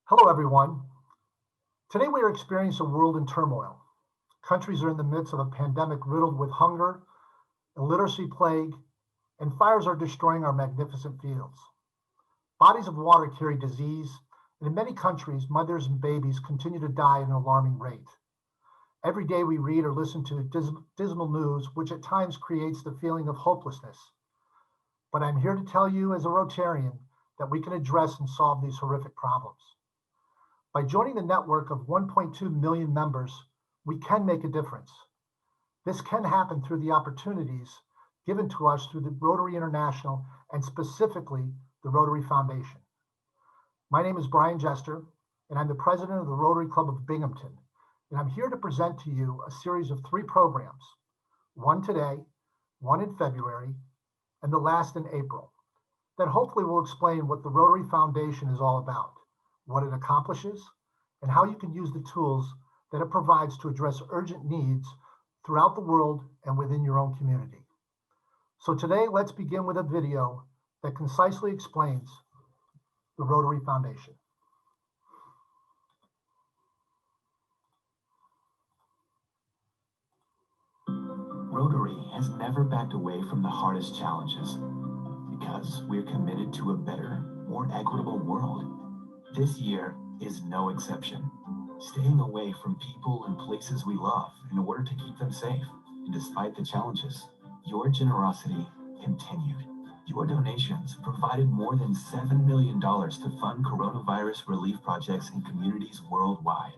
Hello, everyone. Today we are experiencing a world in turmoil. Countries are in the midst of a pandemic riddled with hunger, illiteracy plague, and fires are destroying our magnificent fields. Bodies of water carry disease, and in many countries, mothers and babies continue to die at an alarming rate. Every day we read or listen to dismal news, which at times creates the feeling of hopelessness. But I'm here to tell you as a Rotarian that we can address and solve these horrific problems. By joining the network of 1.2 million members, we can make a difference. This can happen through the opportunities given to us through the Rotary International and specifically the Rotary Foundation. My name is Brian Jester, and I'm the president of the Rotary Club of Binghamton, and I'm here to present to you a series of 3 programs, one today, one in February, and the last in April, that hopefully will explain what the Rotary Foundation is all about, what it accomplishes, and how you can use the tools that it provides to address urgent needs throughout the world and within your own community. So today, let's begin with a video that concisely explains the Rotary Foundation. Rotary has never backed away from the hardest challenges because we're committed to a better, more equitable world. This year is no exception. Staying away from people and places we love in order to keep them safe. And despite the challenges, your generosity continued. Your donations provided more than $7 million to fund coronavirus relief projects in communities worldwide.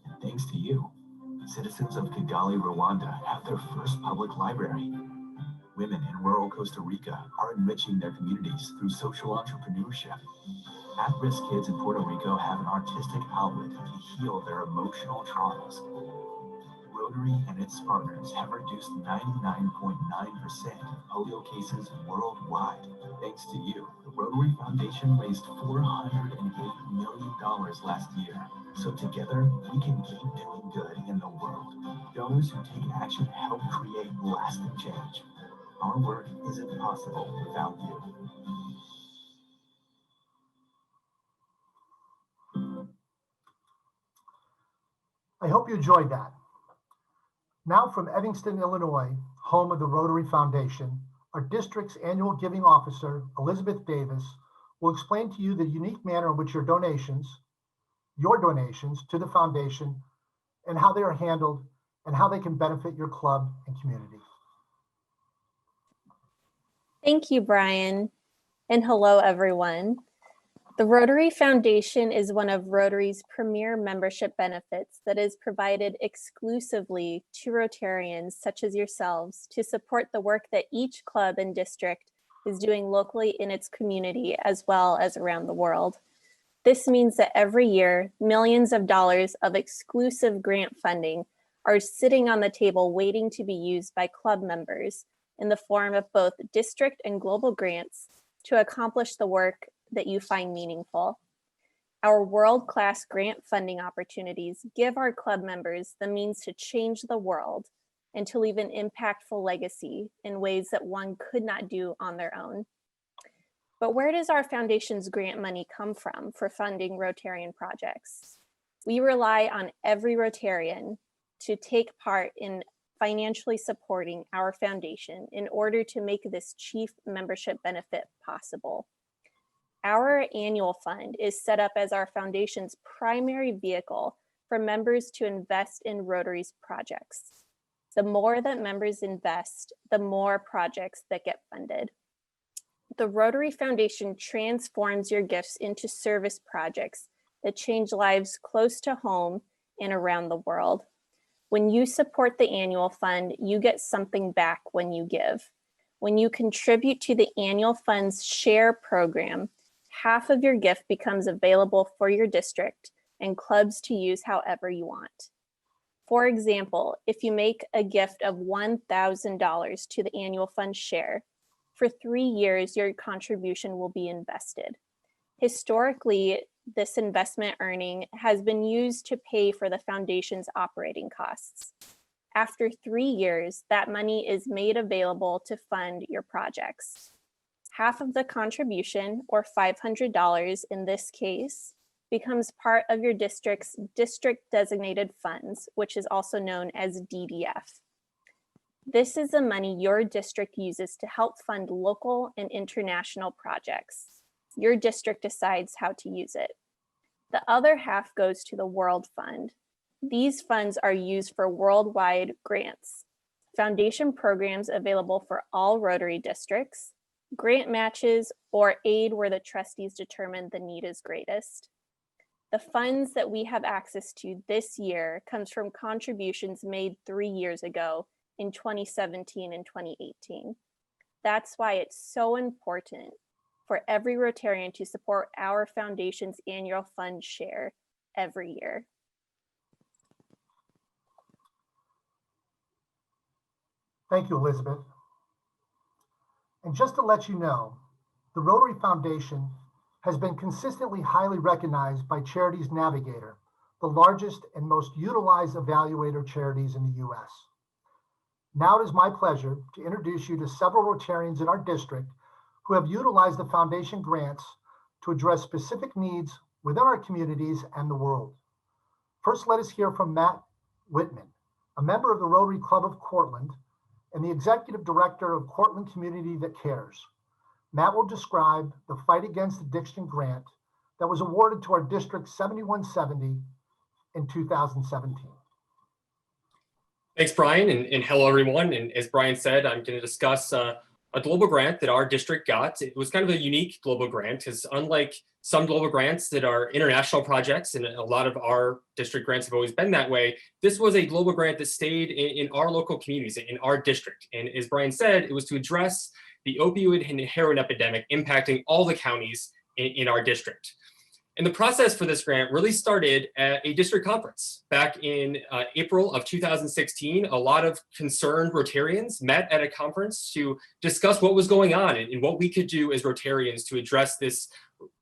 And thanks to you, citizens of Kigali, Rwanda have their first public library. Women in rural Costa Rica are enriching their communities through social entrepreneurship. At-risk kids in Puerto Rico have an artistic outlet to heal their emotional traumas. Rotary and its partners have reduced 99.9% of polio cases worldwide. Thanks to you, the Rotary Foundation raised $408 million last year. So together, we can keep doing good in the world. Donors who take action help create lasting change. Our work isn't possible without you. I hope you enjoyed that. Now from Evanston, Illinois, home of the Rotary Foundation, our district's annual giving officer, Elizabeth Davis, will explain to you the unique manner in which your donations to the foundation and how they are handled and how they can benefit your club and community. Thank you, Brian, and hello, everyone. The Rotary Foundation is one of Rotary's premier membership benefits that is provided exclusively to Rotarians such as yourselves to support the work that each club and district is doing locally in its community as well as around the world. This means that every year, millions of dollars of exclusive grant funding are sitting on the table waiting to be used by club members in the form of both district and global grants to accomplish the work that you find meaningful. Our world-class grant funding opportunities give our club members the means to change the world and to leave an impactful legacy in ways that one could not do on their own. But where does our foundation's grant money come from for funding Rotarian projects? We rely on every Rotarian to take part in financially supporting our foundation in order to make this chief membership benefit possible. Our annual fund is set up as our foundation's primary vehicle for members to invest in Rotary's projects. The more that members invest, the more projects that get funded. The Rotary Foundation transforms your gifts into service projects that change lives close to home and around the world. When you support the annual fund, you get something back when you give. When you contribute to the annual fund's share program, half of your gift becomes available for your district and clubs to use however you want. For example, if you make a gift of $1,000 to the annual fund share, for 3 years, your contribution will be invested. Historically, this investment earning has been used to pay for the foundation's operating costs. After 3 years, that money is made available to fund your projects. Half of the contribution, or $500 in this case, becomes part of your district's district designated funds, which is also known as DDF. This is the money your district uses to help fund local and international projects. Your district decides how to use it. The other half goes to the World Fund. These funds are used for worldwide grants, foundation programs available for all Rotary districts, grant matches, or aid where the trustees determine the need is greatest. The funds that we have access to this year comes from contributions made 3 years ago in 2017 and 2018. That's why it's so important for every Rotarian to support our foundation's annual fund share every year. Thank you, Elizabeth. And just to let you know, the Rotary Foundation has been consistently highly recognized by Charities Navigator, the largest and most utilized evaluator charities in the U.S. Now it is my pleasure to introduce you to several Rotarians in our district who have utilized the foundation grants to address specific needs within our communities and the world. First, let us hear from Matt Whitman, a member of the Rotary Club of Cortland and the executive director of Cortland Community That Cares. Matt will describe the Fight Against Addiction grant that was awarded to our District 7170 in 2017. Thanks, Brian, and hello, everyone. And as Brian said, I'm going to discuss a global grant that our district got. It was kind of a unique global grant because unlike some global grants that are international projects, and a lot of our district grants have always been that way, this was a global grant that stayed in our local communities, in our district. And as Brian said, it was to address the opioid and heroin epidemic impacting all the counties in our district. And the process for this grant really started at a district conference back in April of 2016. A lot of concerned Rotarians met at a conference to discuss what was going on and what we could do as Rotarians to address this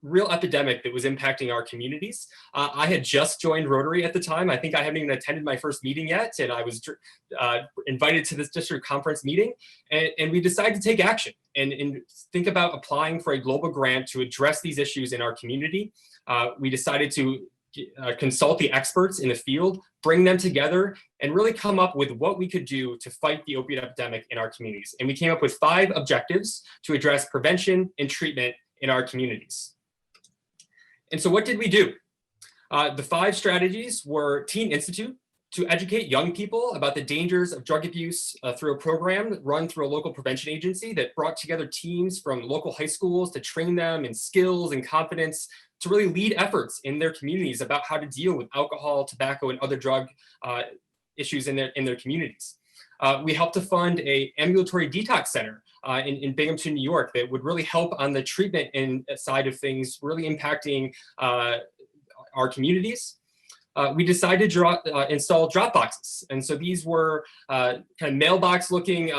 real epidemic that was impacting our communities. I had just joined Rotary at the time. I think I haven't even attended my first meeting yet, and I was invited to this district conference meeting, and we decided to take action and think about applying for a global grant to address these issues in our community. We decided to consult the experts in the field, bring them together, and really come up with what we could do to fight the opioid epidemic in our communities. And we came up with 5 objectives to address prevention and treatment in our communities. And so what did we do? The 5 strategies were Teen Institute, to educate young people about the dangers of drug abuse through a program run through a local prevention agency that brought together teams from local high schools to train them in skills and confidence to really lead efforts in their communities about how to deal with alcohol, tobacco, and other drug issues in their communities. We helped to fund an ambulatory detox center in Binghamton, New York, that would really help on the treatment side of things, really impacting our communities. We decided to install drop boxes. And so these were kind of mailbox looking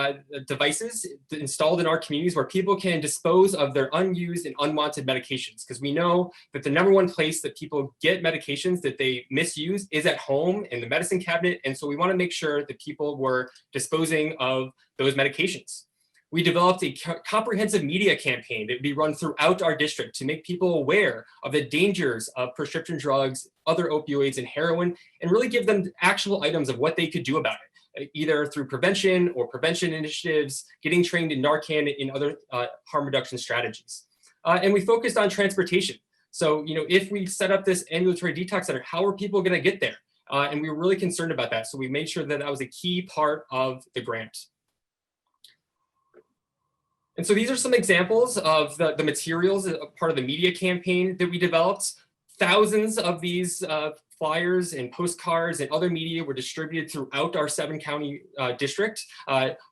devices installed in our communities where people can dispose of their unused and unwanted medications. Because we know that the #1 place that people get medications that they misuse is at home in the medicine cabinet. And so we want to make sure that people were disposing of those medications. We developed a comprehensive media campaign that would be run throughout our district to make people aware of the dangers of prescription drugs, other opioids, and heroin, and really give them actual items of what they could do about it, either through prevention or prevention initiatives, getting trained in Narcan and other harm reduction strategies. And we focused on transportation. So, if we set up this ambulatory detox center, how are people going to get there? And we were really concerned about that. So we made sure that that was a key part of the grant. And so these are some examples of the materials, part of the media campaign that we developed. Thousands of these flyers and postcards and other media were distributed throughout our 7-county district.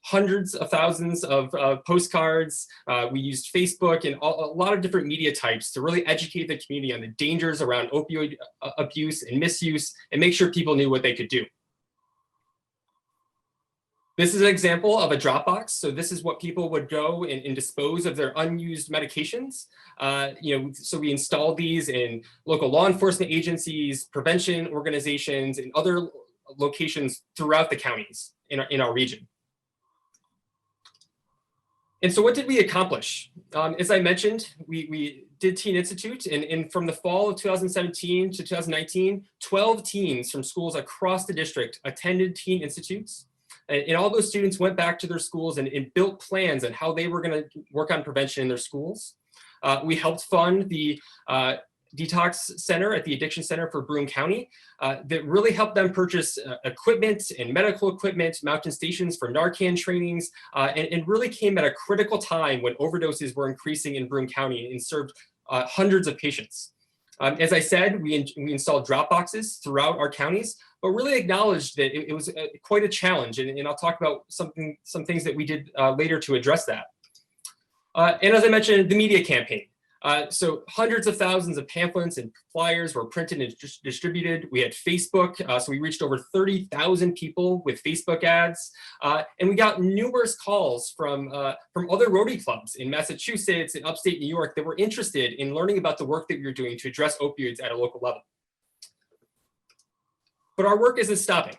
Hundreds of thousands of postcards. We used Facebook and a lot of different media types to really educate the community on the dangers around opioid abuse and misuse and make sure people knew what they could do. This is an example of a drop box. So this is what people would go and dispose of their unused medications. So we installed these in local law enforcement agencies, prevention organizations, and other locations throughout the counties in our region. And so what did we accomplish? As I mentioned, we did Teen Institute, and from the fall of 2017 to 2019, 12 teens from schools across the district attended Teen Institutes. And all those students went back to their schools and built plans on how they were going to work on prevention in their schools. We helped fund the detox center at the addiction center for Broome County that really helped them purchase equipment and medical equipment, mountain stations for Narcan trainings, and really came at a critical time when overdoses were increasing in Broome County and served hundreds of patients. As I said, we installed drop boxes throughout our counties, but really acknowledged that it was quite a challenge. And I'll talk about some things that we did later to address that. And as I mentioned, the media campaign. So hundreds of thousands of pamphlets and flyers were printed and distributed. We had Facebook, so we reached over 30,000 people with Facebook ads. And we got numerous calls from other Rotary clubs in Massachusetts and upstate New York that were interested in learning about the work that we were doing to address opioids at a local level. But our work isn't stopping.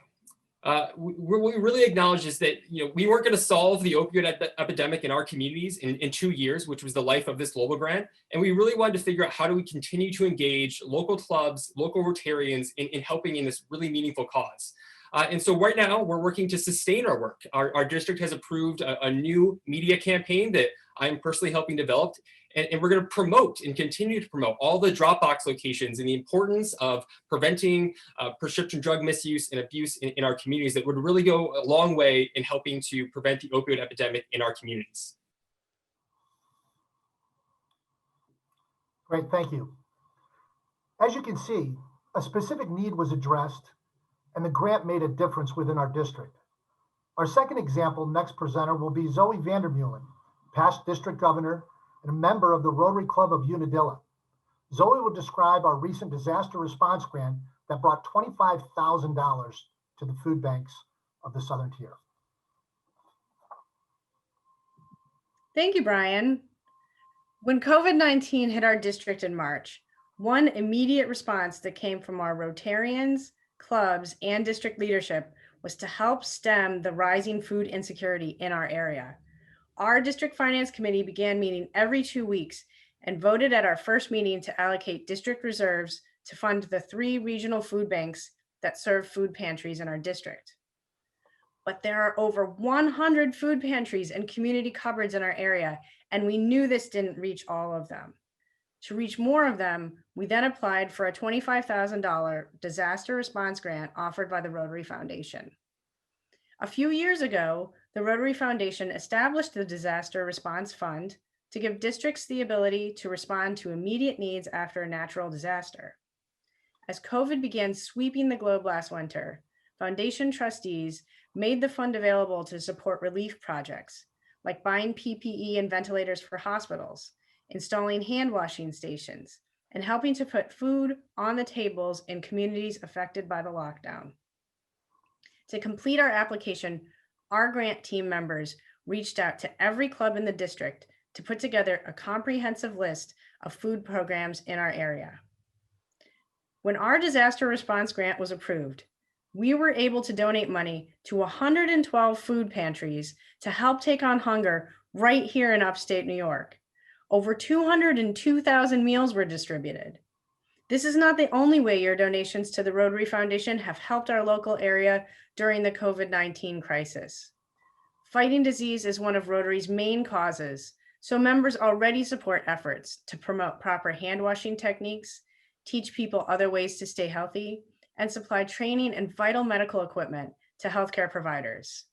What we really acknowledge is that we weren't going to solve the opioid epidemic in our communities in 2 years, which was the life of this global grant. And we really wanted to figure out how do we continue to engage local clubs, local Rotarians in helping in this really meaningful cause. And so right now we're working to sustain our work. Our district has approved a new media campaign that I'm personally helping develop. And we're going to promote and continue to promote all the Dropbox locations and the importance of preventing prescription drug misuse and abuse in our communities that would really go a long way in helping to prevent the opioid epidemic in our communities. Great, thank you. As you can see, a specific need was addressed and the grant made a difference within our district. Our second example, next presenter, will be Zoe Vandermeulen, past district governor and a member of the Rotary Club of Unadilla. Zoe will describe our recent disaster response grant that brought $25,000 to the food banks of the Southern Tier. Thank you, Brian. When COVID-19 hit our district in March, one immediate response that came from our Rotarians, clubs, and district leadership was to help stem the rising food insecurity in our area. Our district finance committee began meeting every 2 weeks and voted at our first meeting to allocate district reserves to fund the 3 regional food banks that serve food pantries in our district. But there are over 100 food pantries and community cupboards in our area, and we knew this didn't reach all of them. To reach more of them, we then applied for a $25,000 disaster response grant offered by the Rotary Foundation. A few years ago, the Rotary Foundation established the Disaster Response Fund to give districts the ability to respond to immediate needs after a natural disaster. As COVID began sweeping the globe last winter, Foundation trustees made the fund available to support relief projects, like buying PPE and ventilators for hospitals, installing hand washing stations, and helping to put food on the tables in communities affected by the lockdown. To complete our application, our grant team members reached out to every club in the district to put together a comprehensive list of food programs in our area. When our disaster response grant was approved, we were able to donate money to 112 food pantries to help take on hunger right here in upstate New York. Over 202,000 meals were distributed. This is not the only way your donations to the Rotary Foundation have helped our local area during the COVID-19 crisis. Fighting disease is one of Rotary's main causes, so members already support efforts to promote proper hand washing techniques, teach people other ways to stay healthy, and supply training and vital medical equipment to healthcare providers.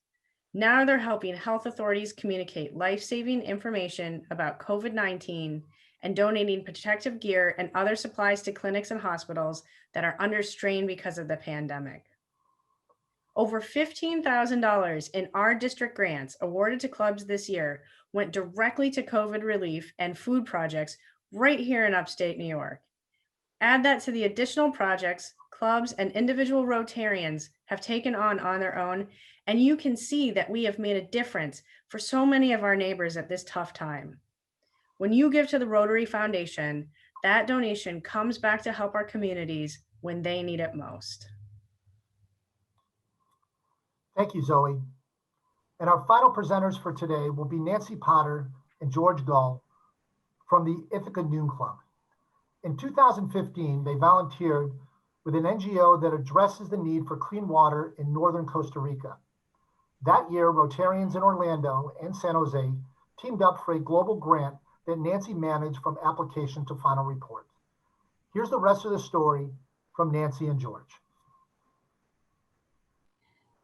Now they're helping health authorities communicate life-saving information about COVID-19 and donating protective gear and other supplies to clinics and hospitals that are under strain because of the pandemic. Over $15,000 in our district grants awarded to clubs this year went directly to COVID relief and food projects right here in upstate New York. Add that to the additional projects clubs and individual Rotarians have taken on their own, and you can see that we have made a difference for so many of our neighbors at this tough time. When you give to the Rotary Foundation, that donation comes back to help our communities when they need it most. Thank you, Zoe. And our final presenters for today will be Nancy Potter and George Gull from the Ithaca Noon Club. In 2015, they volunteered with an NGO that addresses the need for clean water in northern Costa Rica. That year, Rotarians in Orlando and San Jose teamed up for a global grant that Nancy managed from application to final report. Here's the rest of the story from Nancy and George.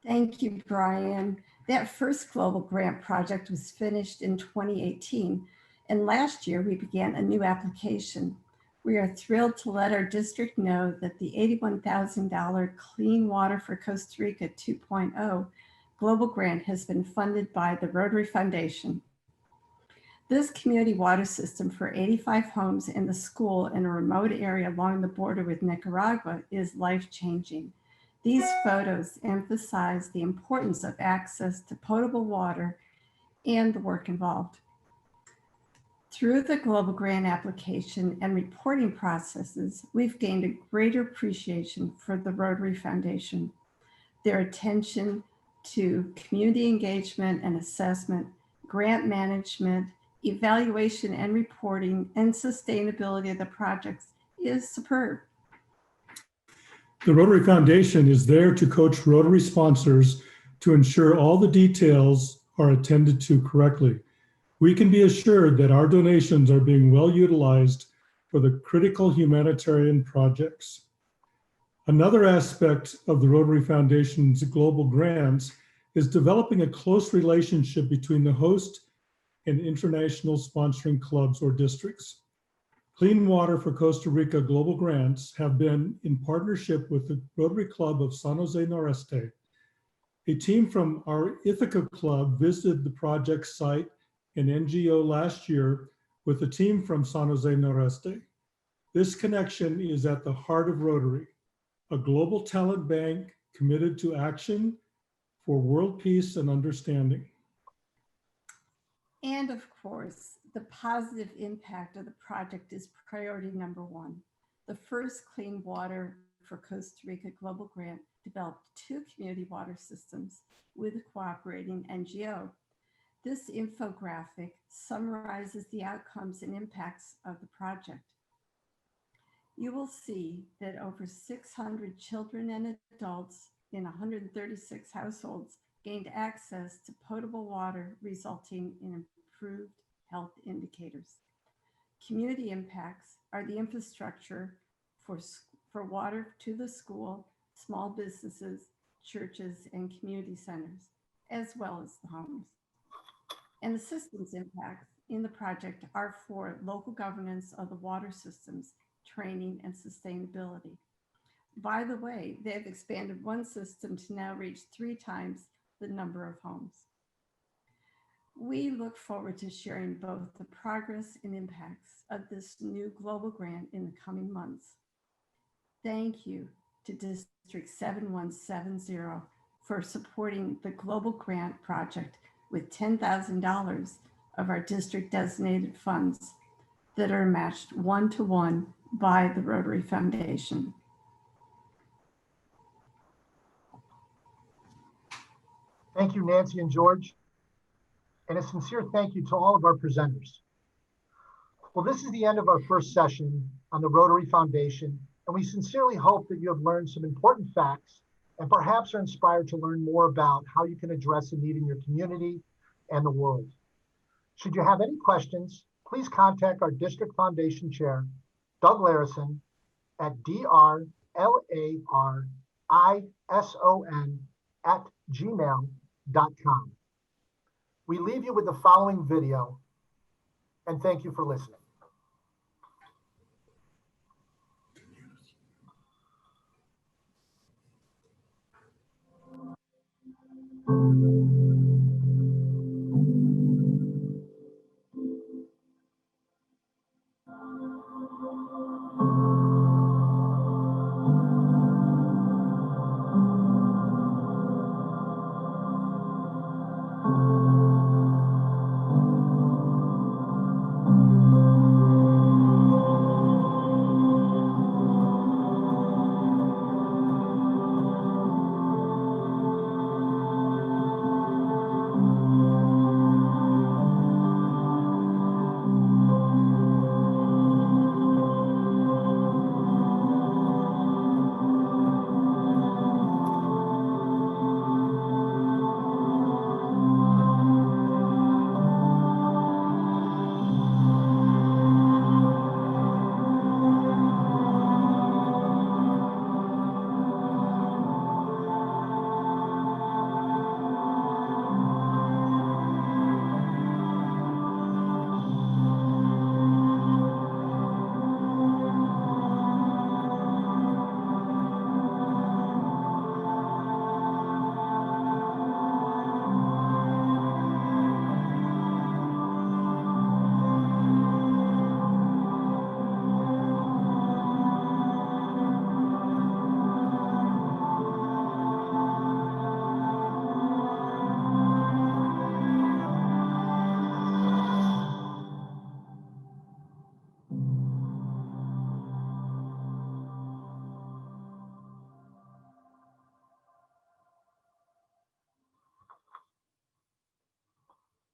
Thank you, Brian. That first global grant project was finished in 2018, and last year we began a new application. We are thrilled to let our district know that the $81,000 Clean Water for Costa Rica 2.0 global grant has been funded by the Rotary Foundation. This community water system for 85 homes in the school in a remote area along the border with Nicaragua is life-changing. These photos emphasize the importance of access to potable water and the work involved. Through the global grant application and reporting processes, we've gained a greater appreciation for the Rotary Foundation. Their attention to community engagement and assessment, grant management, evaluation and reporting, and sustainability of the projects is superb. The Rotary Foundation is there to coach Rotary sponsors to ensure all the details are attended to correctly. We can be assured that our donations are being well utilized for the critical humanitarian projects. Another aspect of the Rotary Foundation's global grants is developing a close relationship between the host and international sponsoring clubs or districts. Clean Water for Costa Rica global grants have been in partnership with the Rotary Club of San Jose Noreste. A team from our Ithaca Club visited the project site and NGO last year with a team from San Jose Noreste. This connection is at the heart of Rotary, a global talent bank committed to action for world peace and understanding. And of course, the positive impact of the project is priority number one. The first Clean Water for Costa Rica global grant developed 2 community water systems with a cooperating NGO. This infographic summarizes the outcomes and impacts of the project. You will see that over 600 children and adults in 136 households gained access to potable water, resulting in improved health indicators. Community impacts are the infrastructure for water to the school, small businesses, churches, and community centers, as well as the homes. And the systems impacts in the project are for local governance of the water systems, training, and sustainability. By the way, they've expanded one system to now reach 3 times the number of homes. We look forward to sharing both the progress and impacts of this new global grant in the coming months. Thank you to District 7170 for supporting the global grant project with $10,000 of our district designated funds that are matched 1-to-1 by the Rotary Foundation. Thank you, Nancy and George. And a sincere thank you to all of our presenters. Well, this is the end of our first session on the Rotary Foundation, and we sincerely hope that you have learned some important facts and perhaps are inspired to learn more about how you can address a need in your community and the world. Should you have any questions, please contact our District Foundation Chair, Doug Larison, at drlarison@gmail.com. We leave you with the following video, and thank you for listening.